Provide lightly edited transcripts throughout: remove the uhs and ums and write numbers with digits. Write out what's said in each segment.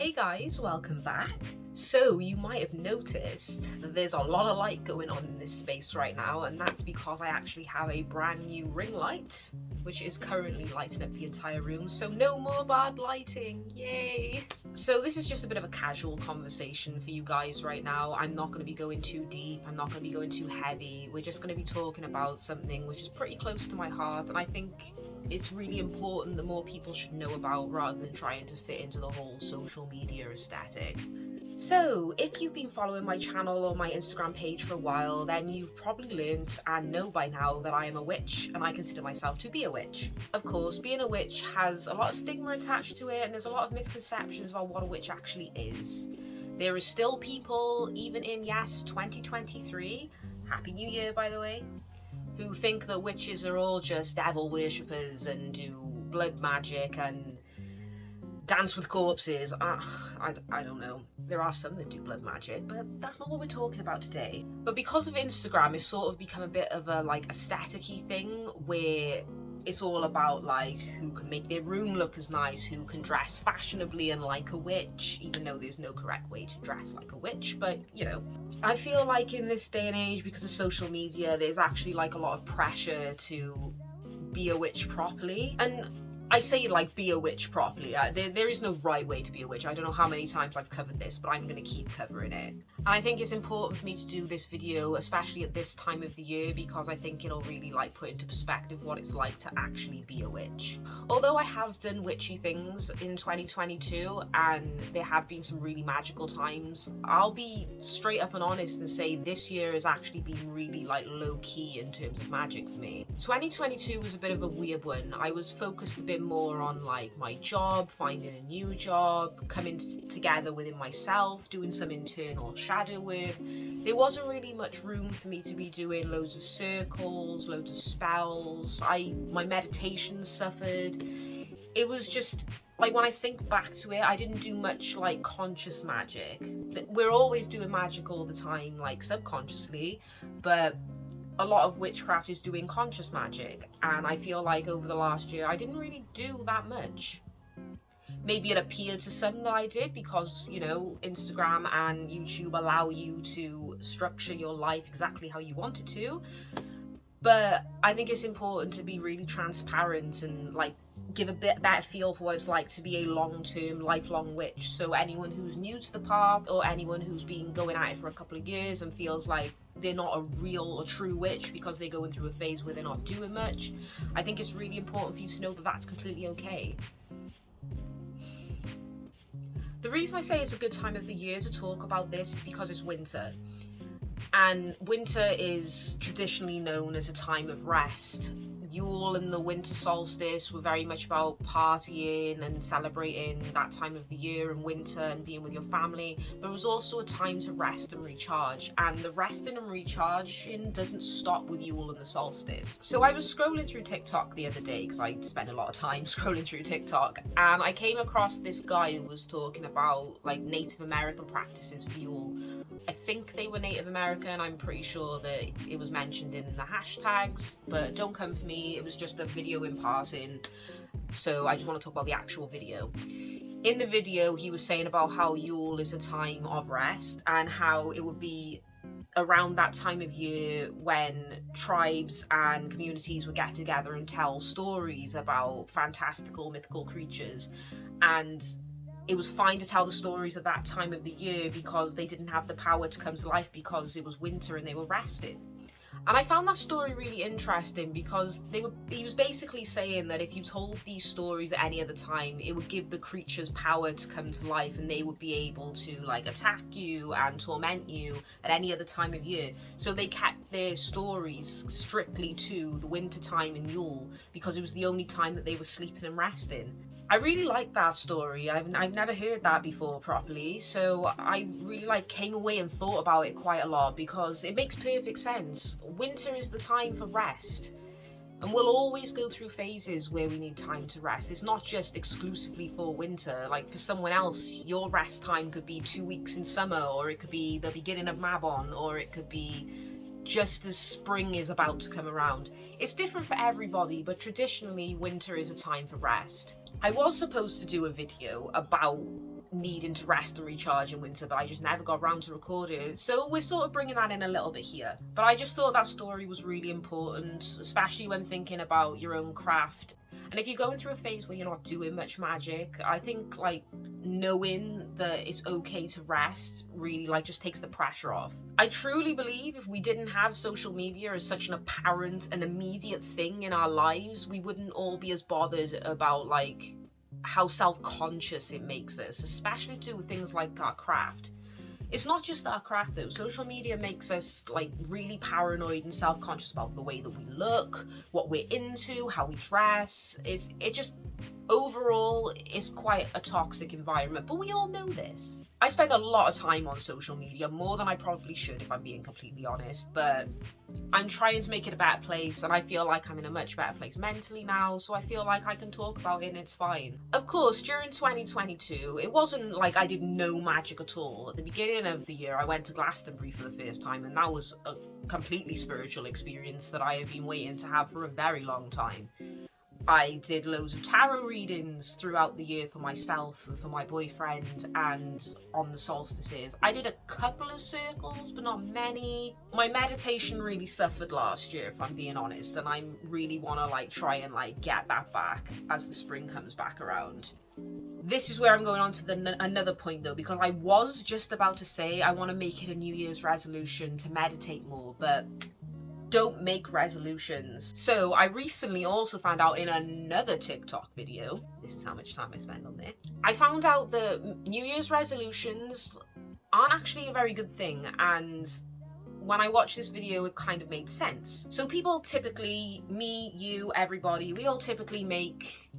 Hey guys, welcome back. So you might have noticed that there's a lot of light going on in this space right now, and that's because I actually have a brand new ring light, which is currently lighting up the entire room, so no more bad lighting, yay! So this is just a bit of a casual conversation for you guys right now. I'm not going to be going too deep, I'm not going to be going too heavy, we're just going to be talking about something which is pretty close to my heart, and I think it's really important that more people should know about rather than trying to fit into the whole social media aesthetic. So, if you've been following my channel or my Instagram page for a while, then you've probably learnt and know by now that I am a witch, and I consider myself to be a witch. Of course, being a witch has a lot of stigma attached to it, and there's a lot of misconceptions about what a witch actually is. There are still people, even in, yes, 2023, Happy New Year by the way, who think that witches are all just devil worshippers and do blood magic and dance with corpses. I don't know. There are some that do blood magic, but that's not what we're talking about today. But because of Instagram, it's sort of become a bit of a aesthetic-y thing where it's all about who can make their room look as nice, who can dress fashionably and like a witch, even though there's no correct way to dress like a witch, but you know. I feel like in this day and age, because of social media, there's actually a lot of pressure to be a witch properly. And I say be a witch properly. There is no right way to be a witch. I don't know how many times I've covered this, but I'm going to keep covering it. And I think it's important for me to do this video, especially at this time of the year, because I think it'll really put into perspective what it's like to actually be a witch. Although I have done witchy things in 2022, and there have been some really magical times, I'll be straight up and honest and say this year has actually been really low-key in terms of magic for me. 2022 was a bit of a weird one. I was focused a bit more on my job, finding a new job, coming together within myself, doing some internal shadow work. There wasn't really much room for me to be doing loads of circles, loads of spells. My meditation suffered. It was just when I think back to it, I didn't do much conscious magic. We're always doing magic all the time, subconsciously, but a lot of witchcraft is doing conscious magic, and I feel over the last year I didn't really do that much. Maybe it appeared to some that I did because, you know, Instagram and YouTube allow you to structure your life exactly how you want it to, but I think it's important to be really transparent and give a bit better feel for what it's like to be a long-term, lifelong witch. So anyone who's new to the path, or anyone who's been going at it for a couple of years and feels like they're not a real or true witch because they're going through a phase where they're not doing much, I think it's really important for you to know that that's completely okay. The reason I say it's a good time of the year to talk about this is because it's winter. And winter is traditionally known as a time of rest. Yule and the winter solstice were very much about partying and celebrating that time of the year and winter and being with your family, but it was also a time to rest and recharge, and the resting and recharging doesn't stop with Yule and the solstice. So I was scrolling through TikTok the other day, because I spend a lot of time scrolling through TikTok, and I came across this guy who was talking about Native American practices for Yule. I think they were Native American, I'm pretty sure that it was mentioned in the hashtags, but don't come for me, it was just a video in passing, so I just want to talk about the actual video. In the video, he was saying about how Yule is a time of rest, and how it would be around that time of year when tribes and communities would get together and tell stories about fantastical mythical creatures, and it was fine to tell the stories at that time of the year because they didn't have the power to come to life because it was winter and they were resting. And I found that story really interesting because he was basically saying that if you told these stories at any other time, it would give the creatures power to come to life, and they would be able to attack you and torment you at any other time of year. So they kept their stories strictly to the winter time and Yule because it was the only time that they were sleeping and resting. I really like that story. I've never heard that before properly, so I really came away and thought about it quite a lot because it makes perfect sense. Winter is the time for rest, and we'll always go through phases where we need time to rest. It's not just exclusively for winter. For someone else, your rest time could be 2 weeks in summer, or it could be the beginning of Mabon, or it could be just as spring is about to come around. It's different for everybody, but traditionally winter is a time for rest. I was supposed to do a video about needing to rest and recharge in winter, but I just never got around to recording it. So we're sort of bringing that in a little bit here. But I just thought that story was really important, especially when thinking about your own craft. And if you're going through a phase where you're not doing much magic, I think like knowing that it's okay to rest really like just takes the pressure off. I truly believe if we didn't have social media as such an apparent and immediate thing in our lives, we wouldn't all be as bothered about like how self-conscious it makes us, especially to do with things like our craft. It's not just our craft though. Social media makes us like really paranoid and self-conscious about the way that we look, what we're into, how we dress. It just overall is quite a toxic environment, but we all know this. I spend a lot of time on social media, more than I probably should if I'm being completely honest, but I'm trying to make it a better place, and I feel like I'm in a much better place mentally now, so I feel like I can talk about it and it's fine. Of course, during 2022, it wasn't like I did no magic at all. At the beginning of the year, I went to Glastonbury for the first time, and that was a completely spiritual experience that I have been waiting to have for a very long time. I did loads of tarot readings throughout the year for myself and for my boyfriend, and on the solstices. I did a couple of circles, but not many. My meditation really suffered last year, if I'm being honest, and I really want to like try and like get that back as the spring comes back around. This is where I'm going on to another point though, because I was just about to say I want to make it a New Year's resolution to meditate more, but don't make resolutions. So I recently also found out in another TikTok video, this is how much time I spend on there, I found out that New Year's resolutions aren't actually a very good thing, and when I watched this video it kind of made sense. So people typically, me, you, everybody, we all typically make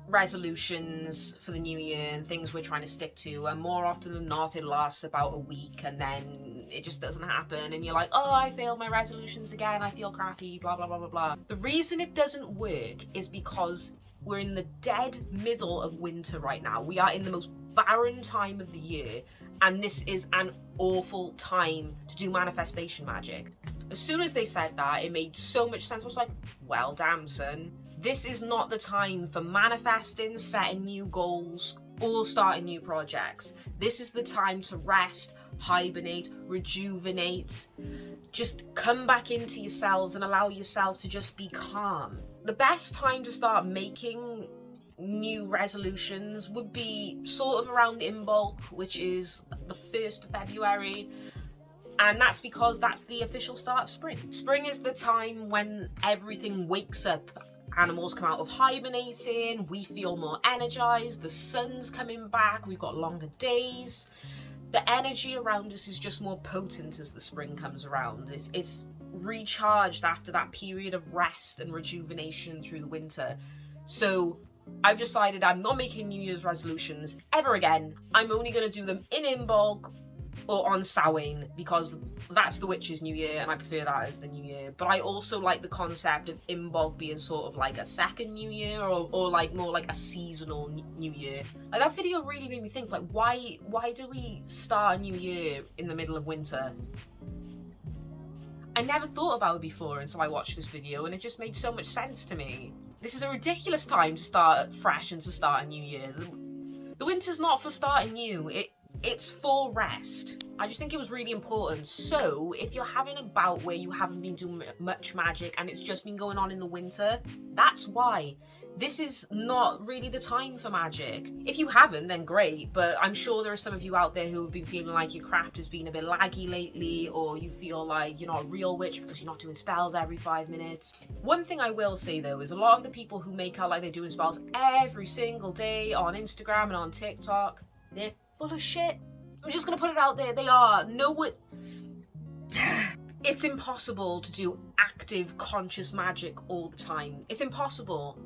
resolutions for the new year and things we're trying to stick to, and more often than not it lasts about a week and then it just doesn't happen and you're like, oh, I failed my resolutions again, I feel crappy, blah blah blah blah blah. The reason it doesn't work is because we're in the dead middle of winter right now. We are in the most barren time of the year, and this is an awful time to do manifestation magic. As soon as they said that, it made so much sense. I was like, well damn son, this is not the time for manifesting, setting new goals, or starting new projects. This is the time to rest, hibernate, rejuvenate, just come back into yourselves and allow yourself to just be calm. The best time to start making new resolutions would be sort of around Imbolc, which is the 1st of February. And that's because that's the official start of spring. Spring is the time when everything wakes up. Animals come out of hibernating, we feel more energized, the sun's coming back, we've got longer days. The energy around us is just more potent as the spring comes around. It's recharged after that period of rest and rejuvenation through the winter. So I've decided I'm not making New Year's resolutions ever again. I'm only going to do them in Imbolc or on Samhain, because that's the witch's new year and I prefer that as the new year. But I also like the concept of Imbolc being sort of like a second new year, or like more like a seasonal new year. Like that video really made me think, like why do we start a new year in the middle of winter? I never thought about it before until I watched this video, and it just made so much sense to me. This is a ridiculous time to start fresh and to start a new year. The winter's not for starting new, it's for rest. I just think it was really important. So if you're having a bout where you haven't been doing much magic and it's just been going on in the winter, that's why. This is not really the time for magic. If you haven't, then great, but I'm sure there are some of you out there who have been feeling like your craft has been a bit laggy lately, or you feel like you're not a real witch because you're not doing spells every 5 minutes. One thing I will say though is a lot of the people who make out like they're doing spells every single day on Instagram and on TikTok, they're full of shit. I'm just gonna put it out there, they are. It's impossible to do active, conscious magic all the time. It's impossible.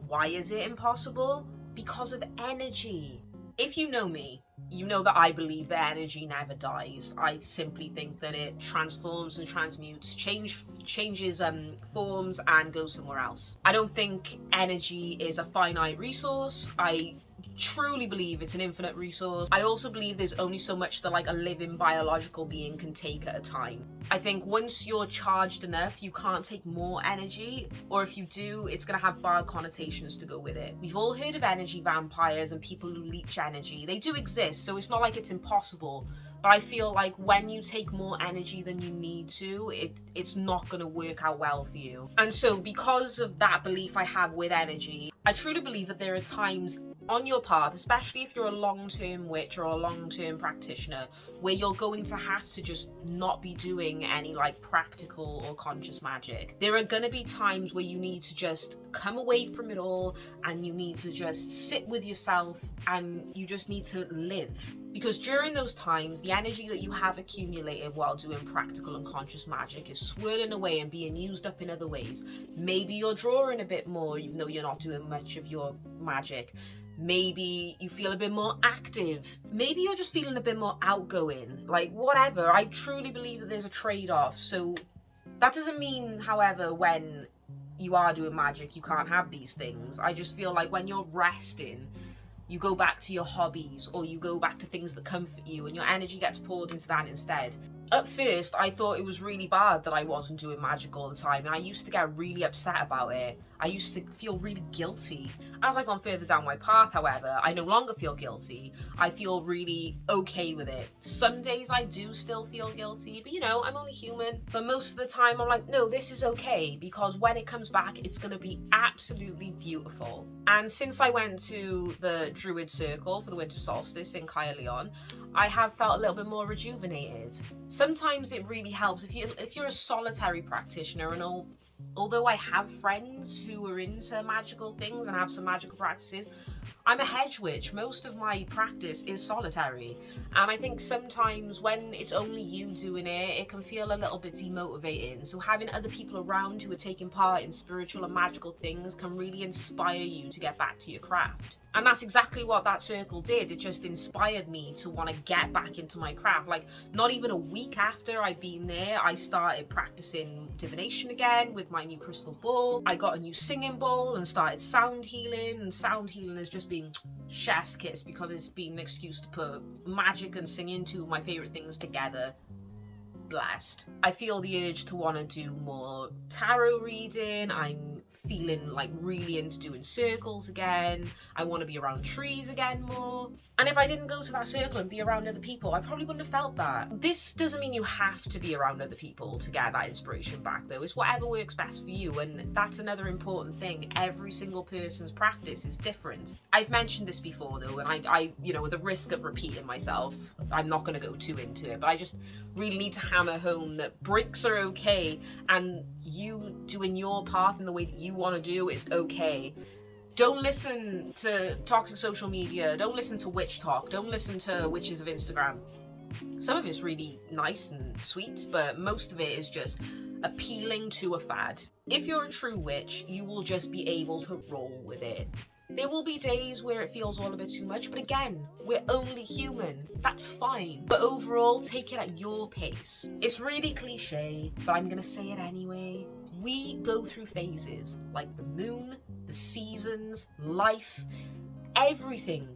Why is it impossible? Because of energy. If you know me, you know that I believe that energy never dies. I simply think that it transforms and transmutes, changes forms and goes somewhere else. I don't think energy is a finite resource. I truly believe it's an infinite resource. I also believe there's only so much that like a living biological being can take at a time. I think once you're charged enough, you can't take more energy, or if you do, it's gonna have bad connotations to go with it. We've all heard of energy vampires and people who leech energy. They do exist, so it's not like it's impossible. But I feel like when you take more energy than you need to, it's not going to work out well for you. And so because of that belief I have with energy, I truly believe that there are times on your path, especially if you're a long-term witch or a long-term practitioner, where you're going to have to just not be doing any like practical or conscious magic. There are going to be times where you need to just come away from it all, and you need to just sit with yourself, and you just need to live. Because during those times, the energy that you have accumulated while doing practical and conscious magic is swirling away and being used up in other ways. Maybe you're drawing a bit more, even though you're not doing much of your magic. Maybe you feel a bit more active. Maybe you're just feeling a bit more outgoing. Like, whatever. I truly believe that there's a trade-off. So that doesn't mean, however, when you are doing magic, you can't have these things. I just feel like when you're resting, you go back to your hobbies, or you go back to things that comfort you, and your energy gets poured into that instead. At first, I thought it was really bad that I wasn't doing magic all the time, and I used to get really upset about it. I used to feel really guilty. As I've gone further down my path, however, I no longer feel guilty. I feel really okay with it. Some days I do still feel guilty, but you know, I'm only human. But most of the time I'm like, no, this is okay, because when it comes back, it's gonna be absolutely beautiful. And since I went to the Druid Circle for the winter solstice in Caerleon, I have felt a little bit more rejuvenated. Sometimes it really helps if you're a solitary practitioner, and although I have friends who are into magical things and have some magical practices, I'm a hedge witch. Most of my practice is solitary, and I think sometimes when it's only you doing it, it can feel a little bit demotivating. So having other people around who are taking part in spiritual and magical things can really inspire you to get back to your craft. And that's exactly what that circle did. It just inspired me to want to get back into my craft. Like, not even a week after I'd been there, I started practicing divination again with my new crystal ball. I got a new singing bowl and started sound healing. And sound healing has just been chef's kiss, because it's been an excuse to put magic and singing, two of my favorite things, together. Blessed. I feel the urge to want to do more tarot reading. I'm feeling like really into doing circles again. I want to be around trees again more. And if I didn't go to that circle and be around other people, I probably wouldn't have felt that. This doesn't mean you have to be around other people to get that inspiration back, though. It's whatever works best for you, and that's another important thing. Every single person's practice is different. I've mentioned this before, though, and I you know, with the risk of repeating myself, I'm not going to go too into it, but I just really need to hammer home that breaks are okay, and you doing your path in the way that you want to do is okay. Don't listen to toxic social media. Don't listen to witch talk. Don't listen to witches of Instagram. Some of it's really nice and sweet, but most of it is just appealing to a fad. If you're a true witch, you will just be able to roll with it. There will be days where it feels all a bit too much, but again, we're only human. That's fine. But overall, take it at your pace. It's really cliche, but I'm gonna say it anyway. We go through phases, like the moon, the seasons, life, everything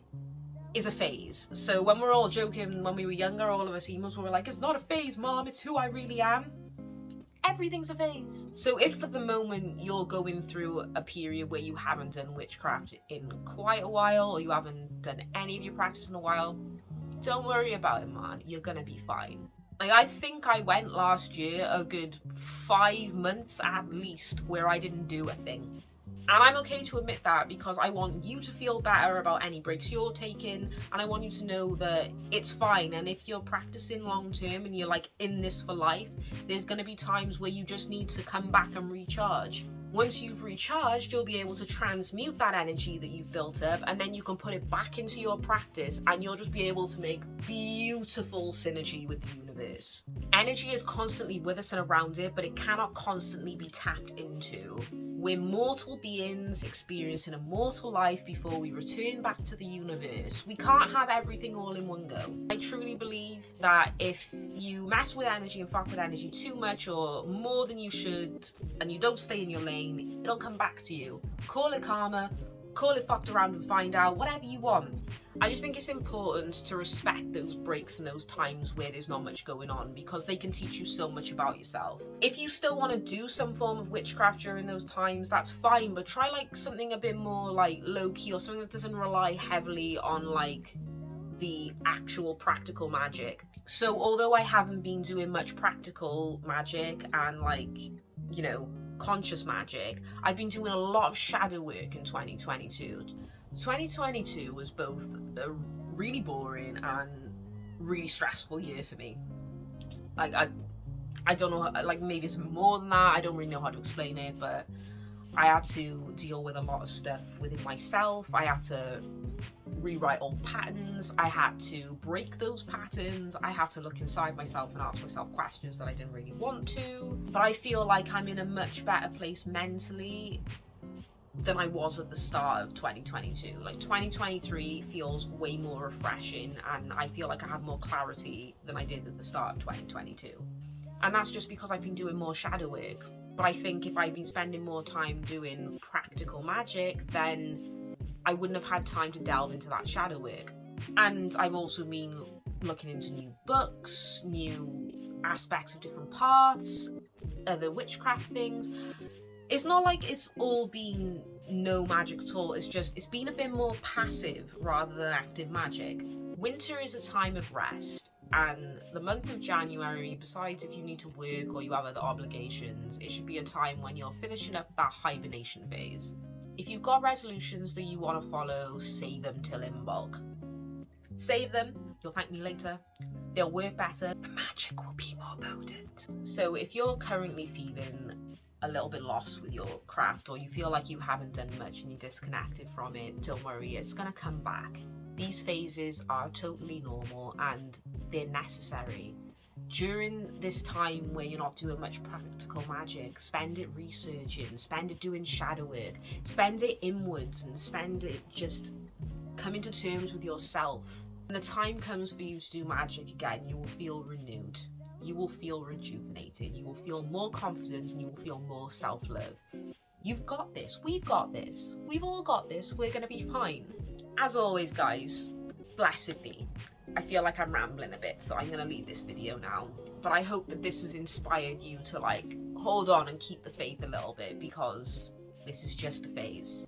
is a phase. So when we're all joking, when we were younger, all of us emos were like, it's not a phase, mom, it's who I really am. Everything's a phase. So if for the moment you're going through a period where you haven't done witchcraft in quite a while, or you haven't done any of your practice in a while, don't worry about it, man. You're gonna be fine. Like, I think I went last year a good 5 months at least where I didn't do a thing. And I'm okay to admit that, because I want you to feel better about any breaks you're taking, and I want you to know that it's fine. And if you're practicing long term and you're like in this for life, there's going to be times where you just need to come back and recharge. Once you've recharged, you'll be able to transmute that energy that you've built up, and then you can put it back into your practice, and you'll just be able to make beautiful synergy with the universe. Energy is constantly with us and around it, but it cannot constantly be tapped into. We're mortal beings experiencing a mortal life before we return back to the universe. We can't have everything all in one go. I truly believe that if you mess with energy and fuck with energy too much or more than you should, and you don't stay in your lane, it'll come back to you. Call it karma, call it fucked around and find out, whatever you want. I just think it's important to respect those breaks and those times where there's not much going on, because they can teach you so much about yourself. If you still want to do some form of witchcraft during those times, that's fine, but try like something a bit more like low-key, or something that doesn't rely heavily on like the actual practical magic. So although I haven't been doing much practical magic and like, you know, conscious magic, I've been doing a lot of shadow work in 2022. 2022 was both a really boring and really stressful year for me. Like I don't know, like maybe it's more than that, I don't really know how to explain it, but I had to deal with a lot of stuff within myself. I had to rewrite old patterns, I had to break those patterns, I had to look inside myself and ask myself questions that I didn't really want to. But I feel like I'm in a much better place mentally than I was at the start of 2022. Like 2023 feels way more refreshing, and I feel like I have more clarity than I did at the start of 2022. And that's just because I've been doing more shadow work. But I think if I'd been spending more time doing practical magic, then I wouldn't have had time to delve into that shadow work. And I've also been looking into new books, new aspects of different paths, other witchcraft things. It's not like it's all been no magic at all, it's just, it's been a bit more passive rather than active magic. Winter is a time of rest, and the month of January, besides if you need to work or you have other obligations, it should be a time when you're finishing up that hibernation phase. If you've got resolutions that you want to follow, save them till in bulk. Save them, you'll thank me later, they'll work better, the magic will be more potent. So if you're currently feeling a little bit lost with your craft, or you feel like you haven't done much and you're disconnected from it, don't worry, it's gonna come back. These phases are totally normal and they're necessary. During this time where you're not doing much practical magic, spend it researching, spend it doing shadow work, spend it inwards, and spend it just coming to terms with yourself. When the time comes for you to do magic again, you will feel renewed. You will feel rejuvenated, you will feel more confident, and you will feel more self-love. You've got this, we've got this, we've all got this, we're gonna be fine. As always guys, blessed be. I feel like I'm rambling a bit, so I'm gonna leave this video now. But I hope that this has inspired you to like, hold on and keep the faith a little bit, because this is just a phase.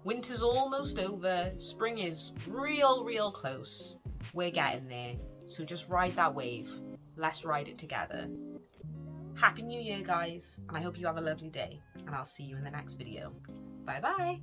Winter's almost over, spring is real close. We're getting there, so just ride that wave. Let's ride it together. Happy New Year guys, and I hope you have a lovely day, and I'll see you in the next video. Bye bye.